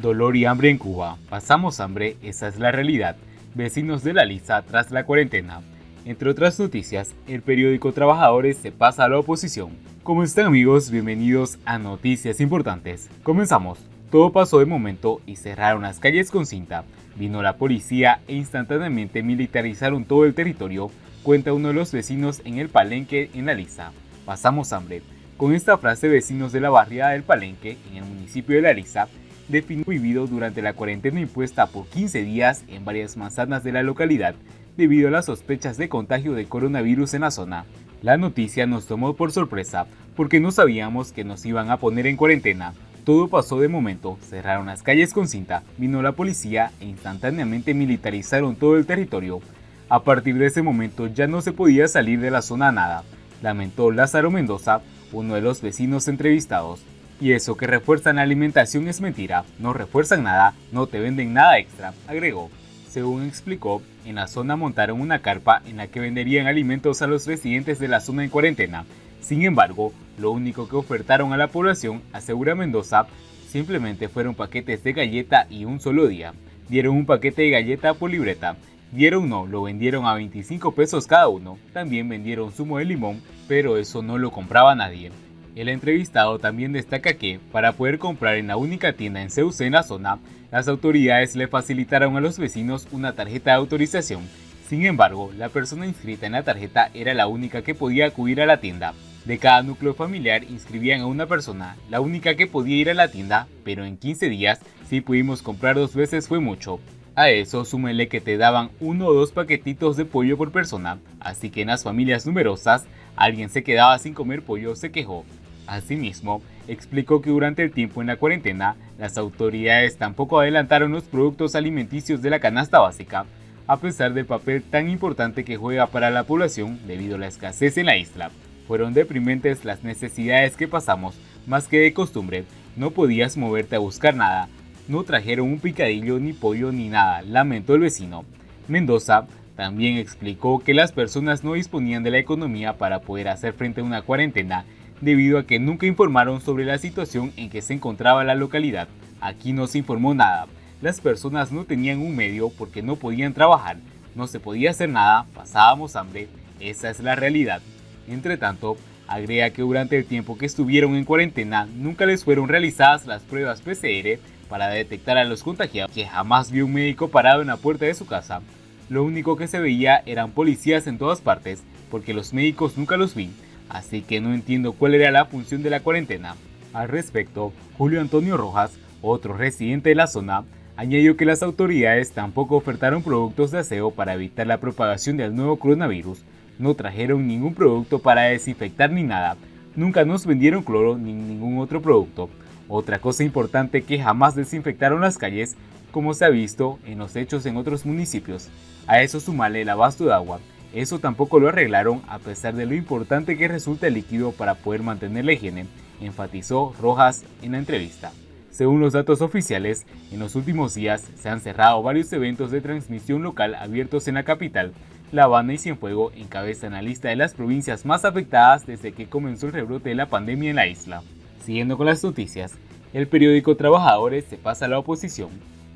Dolor y hambre en Cuba. Pasamos hambre, esa es la realidad. Vecinos de la lista tras la cuarentena. Entre otras noticias, el periódico Trabajadores se pasa a la oposición. ¿Cómo están, amigos? Bienvenidos a Noticias Importantes. Comenzamos. Todo pasó de momento y cerraron las calles con cinta. Vino la policía e instantáneamente militarizaron todo el territorio, cuenta uno de los vecinos en el Palenque en la lista. Pasamos hambre. Con esta frase, vecinos de la barriada del Palenque, en el municipio de La Lisa, definió vivido durante la cuarentena impuesta por 15 días en varias manzanas de la localidad debido a las sospechas de contagio de coronavirus en la zona. La noticia nos tomó por sorpresa porque no sabíamos que nos iban a poner en cuarentena. Todo pasó de momento, cerraron las calles con cinta, vino la policía e instantáneamente militarizaron todo el territorio. A partir de ese momento ya no se podía salir de la zona nada, lamentó Lázaro Mendoza, uno de los vecinos entrevistados. Y eso que refuerzan la alimentación es mentira, no refuerzan nada, no te venden nada extra, agregó. Según explicó, en la zona montaron una carpa en la que venderían alimentos a los residentes de la zona en cuarentena. Sin embargo, lo único que ofertaron a la población, asegura Mendoza, simplemente fueron paquetes de galleta y un solo día. Dieron un paquete de galleta por libreta. Dieron no, lo vendieron a 25 pesos cada uno. También vendieron zumo de limón, pero eso no lo compraba nadie. El entrevistado también destaca que, para poder comprar en la única tienda en CUC en la zona, las autoridades le facilitaron a los vecinos una tarjeta de autorización. Sin embargo, la persona inscrita en la tarjeta era la única que podía acudir a la tienda. De cada núcleo familiar inscribían a una persona, la única que podía ir a la tienda, pero en 15 días, si pudimos comprar 2 veces fue mucho. A eso súmenle que te daban 1 o 2 paquetitos de pollo por persona, así que en las familias numerosas, alguien se quedaba sin comer pollo, se quejó. Asimismo, explicó que durante el tiempo en la cuarentena, las autoridades tampoco adelantaron los productos alimenticios de la canasta básica, a pesar del papel tan importante que juega para la población debido a la escasez en la isla. Fueron deprimentes las necesidades que pasamos, más que de costumbre, no podías moverte a buscar nada, no trajeron un picadillo ni pollo ni nada, lamentó el vecino. Mendoza también explicó que las personas no disponían de la economía para poder hacer frente a una cuarentena, debido a que nunca informaron sobre la situación en que se encontraba la localidad. Aquí no se informó nada. Las personas no tenían un medio porque no podían trabajar, no se podía hacer nada, pasábamos hambre, esa es la realidad. Entre tanto, agrega que durante el tiempo que estuvieron en cuarentena nunca les fueron realizadas las pruebas PCR para detectar a los contagiados, que jamás vio un médico parado en la puerta de su casa. Lo único que se veía eran policías en todas partes, porque los médicos nunca los vi. Así que no entiendo cuál era la función de la cuarentena. Al respecto, Julio Antonio Rojas, otro residente de la zona, añadió que las autoridades tampoco ofertaron productos de aseo para evitar la propagación del nuevo coronavirus. No trajeron ningún producto para desinfectar ni nada. Nunca nos vendieron cloro ni ningún otro producto. Otra cosa importante, que jamás desinfectaron las calles, como se ha visto en los hechos en otros municipios. A eso sumale el abasto de agua. Eso tampoco lo arreglaron a pesar de lo importante que resulta el líquido para poder mantener la higiene, enfatizó Rojas en la entrevista. Según los datos oficiales, en los últimos días se han cerrado varios eventos de transmisión local abiertos en la capital. La Habana y Cienfuegos encabezan la lista de las provincias más afectadas desde que comenzó el rebrote de la pandemia en la isla. Siguiendo con las noticias, el periódico Trabajadores se pasa a la oposición.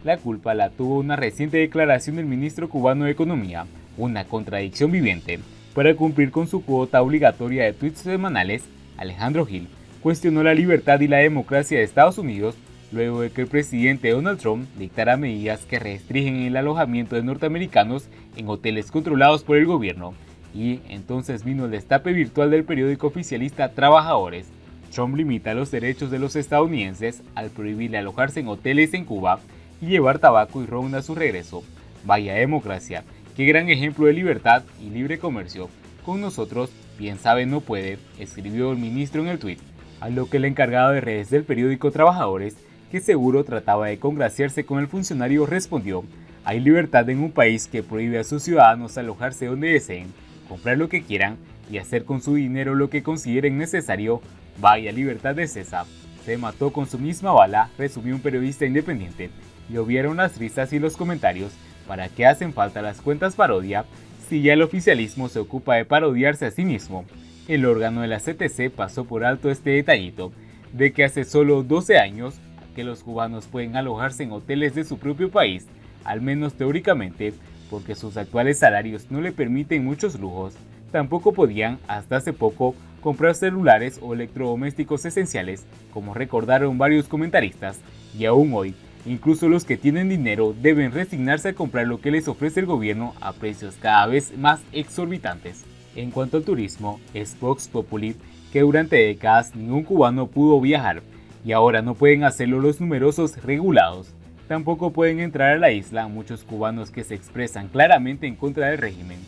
La culpa la tuvo una reciente declaración del ministro cubano de Economía, una contradicción viviente. Para cumplir con su cuota obligatoria de tweets semanales, Alejandro Gil cuestionó la libertad y la democracia de Estados Unidos luego de que el presidente Donald Trump dictara medidas que restringen el alojamiento de norteamericanos en hoteles controlados por el gobierno. Y entonces vino el destape virtual del periódico oficialista Trabajadores. Trump limita los derechos de los estadounidenses al prohibirle alojarse en hoteles en Cuba y llevar tabaco y ron a su regreso. Vaya democracia, qué gran ejemplo de libertad y libre comercio. Con nosotros, bien sabe no puede, escribió el ministro en el tuit, a lo que el encargado de redes del periódico Trabajadores, que seguro trataba de congraciarse con el funcionario, respondió: hay libertad en un país que prohíbe a sus ciudadanos alojarse donde deseen, comprar lo que quieran y hacer con su dinero lo que consideren necesario. Vaya libertad de César. Se mató con su misma bala, resumió un periodista independiente. Llovieron las risas y los comentarios. ¿Para qué hacen falta las cuentas parodia si ya el oficialismo se ocupa de parodiarse a sí mismo? El órgano de la CTC pasó por alto este detallito, de que hace solo 12 años que los cubanos pueden alojarse en hoteles de su propio país, al menos teóricamente, porque sus actuales salarios no le permiten muchos lujos. Tampoco podían, hasta hace poco, comprar celulares o electrodomésticos esenciales, como recordaron varios comentaristas, y aún hoy, incluso los que tienen dinero deben resignarse a comprar lo que les ofrece el gobierno a precios cada vez más exorbitantes. En cuanto al turismo, es Vox Populi que durante décadas ningún cubano pudo viajar, y ahora no pueden hacerlo los numerosos regulados. Tampoco pueden entrar a la isla muchos cubanos que se expresan claramente en contra del régimen.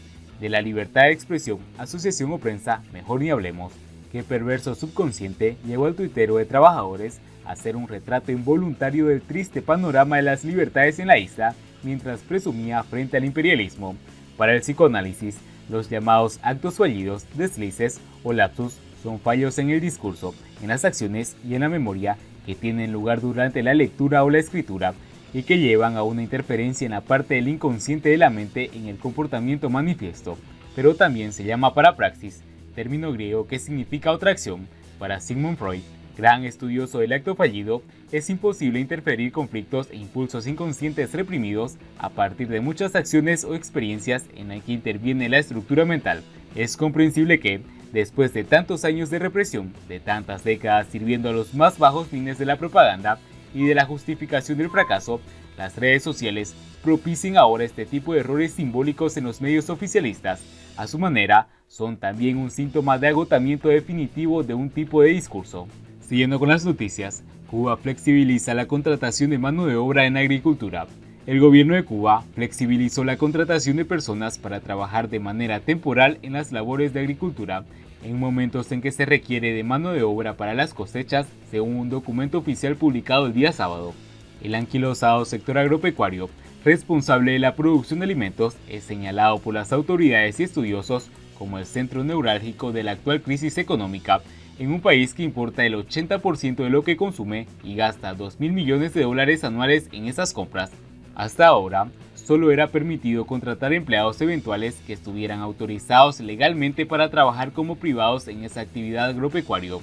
De la libertad de expresión, asociación o prensa, mejor ni hablemos, que perverso subconsciente llevó al tuitero de trabajadores a hacer un retrato involuntario del triste panorama de las libertades en la isla mientras presumía frente al imperialismo. Para el psicoanálisis, los llamados actos fallidos, deslices o lapsus son fallos en el discurso, en las acciones y en la memoria que tienen lugar durante la lectura o la escritura y que llevan a una interferencia en la parte del inconsciente de la mente en el comportamiento manifiesto, pero también se llama parapraxis, término griego que significa otra acción. Para Sigmund Freud, gran estudioso del acto fallido, es imposible interferir conflictos e impulsos inconscientes reprimidos a partir de muchas acciones o experiencias en las que interviene la estructura mental. Es comprensible que, después de tantos años de represión, de tantas décadas sirviendo a los más bajos fines de la propaganda y de la justificación del fracaso, las redes sociales propicien ahora este tipo de errores simbólicos en los medios oficialistas. A su manera, son también un síntoma de agotamiento definitivo de un tipo de discurso. Siguiendo con las noticias, Cuba flexibiliza la contratación de mano de obra en agricultura. El gobierno de Cuba flexibilizó la contratación de personas para trabajar de manera temporal en las labores de agricultura, en momentos en que se requiere de mano de obra para las cosechas, según un documento oficial publicado el día sábado. El anquilosado sector agropecuario, responsable de la producción de alimentos, es señalado por las autoridades y estudiosos como el centro neurálgico de la actual crisis económica, en un país que importa el 80% de lo que consume y gasta $2.000 millones anuales en esas compras. Hasta ahora, solo era permitido contratar empleados eventuales que estuvieran autorizados legalmente para trabajar como privados en esa actividad agropecuario.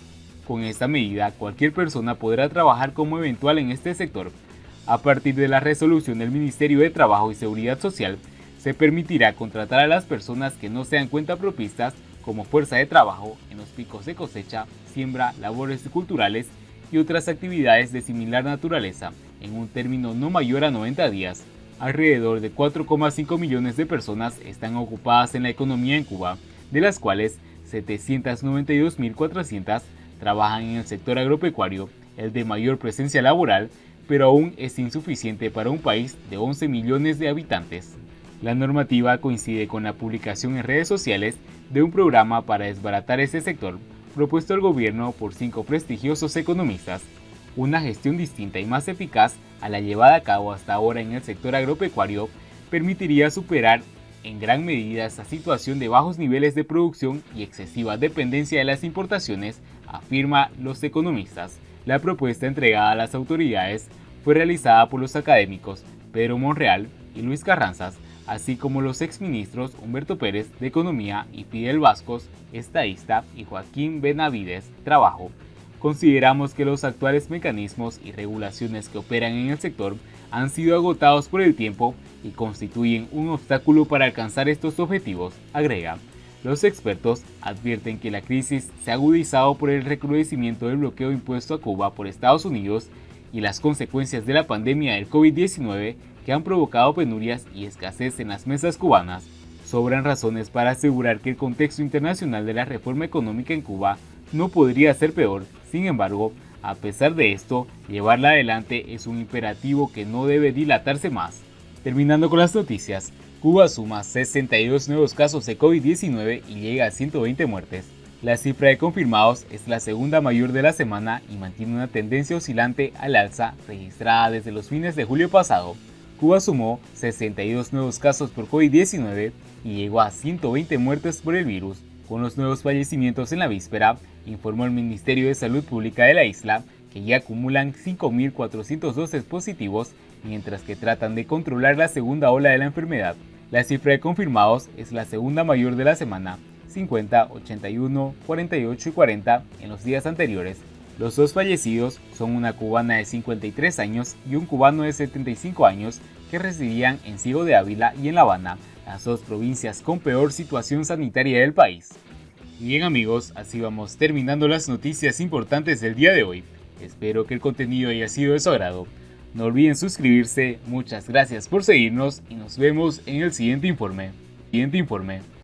Con esta medida, cualquier persona podrá trabajar como eventual en este sector. A partir de la resolución del Ministerio de Trabajo y Seguridad Social, se permitirá contratar a las personas que no sean cuentapropistas como fuerza de trabajo en los picos de cosecha, siembra, labores culturales y otras actividades de similar naturaleza, en un término no mayor a 90 días. Alrededor de 4,5 millones de personas están ocupadas en la economía en Cuba, de las cuales 792.400 trabajan en el sector agropecuario, el de mayor presencia laboral, pero aún es insuficiente para un país de 11 millones de habitantes. La normativa coincide con la publicación en redes sociales de un programa para desbaratar ese sector, propuesto al gobierno por 5 prestigiosos economistas. Una gestión distinta y más eficaz a la llevada a cabo hasta ahora en el sector agropecuario permitiría superar en gran medida esa situación de bajos niveles de producción y excesiva dependencia de las importaciones, afirma los economistas. La propuesta entregada a las autoridades fue realizada por los académicos Pedro Monreal y Luis Carranzas, así como los exministros Humberto Pérez de Economía y Fidel Vascos, estadista, y Joaquín Benavides, Trabajo. Consideramos que los actuales mecanismos y regulaciones que operan en el sector han sido agotados por el tiempo y constituyen un obstáculo para alcanzar estos objetivos, agrega. Los expertos advierten que la crisis se ha agudizado por el recrudecimiento del bloqueo impuesto a Cuba por Estados Unidos y las consecuencias de la pandemia del COVID-19 que han provocado penurias y escasez en las mesas cubanas. Sobran razones para asegurar que el contexto internacional de la reforma económica en Cuba no podría ser peor. Sin embargo, a pesar de esto, llevarla adelante es un imperativo que no debe dilatarse más. Terminando con las noticias, Cuba suma 62 nuevos casos de COVID-19 y llega a 120 muertes. La cifra de confirmados es la segunda mayor de la semana y mantiene una tendencia oscilante al alza registrada desde los fines de julio pasado. Cuba sumó 62 nuevos casos por COVID-19 y llegó a 120 muertes por el virus. Con los nuevos fallecimientos en la víspera, informó el Ministerio de Salud Pública de la isla, que ya acumulan 5.412 positivos, mientras que tratan de controlar la segunda ola de la enfermedad. La cifra de confirmados es la segunda mayor de la semana, 50, 81, 48 y 40 en los días anteriores. Los dos fallecidos son una cubana de 53 años y un cubano de 75 años que residían en Ciego de Ávila y en La Habana, las dos provincias con peor situación sanitaria del país. Bien amigos, así vamos terminando las noticias importantes del día de hoy. Espero que el contenido haya sido de su agrado. No olviden suscribirse, muchas gracias por seguirnos y nos vemos en el siguiente informe.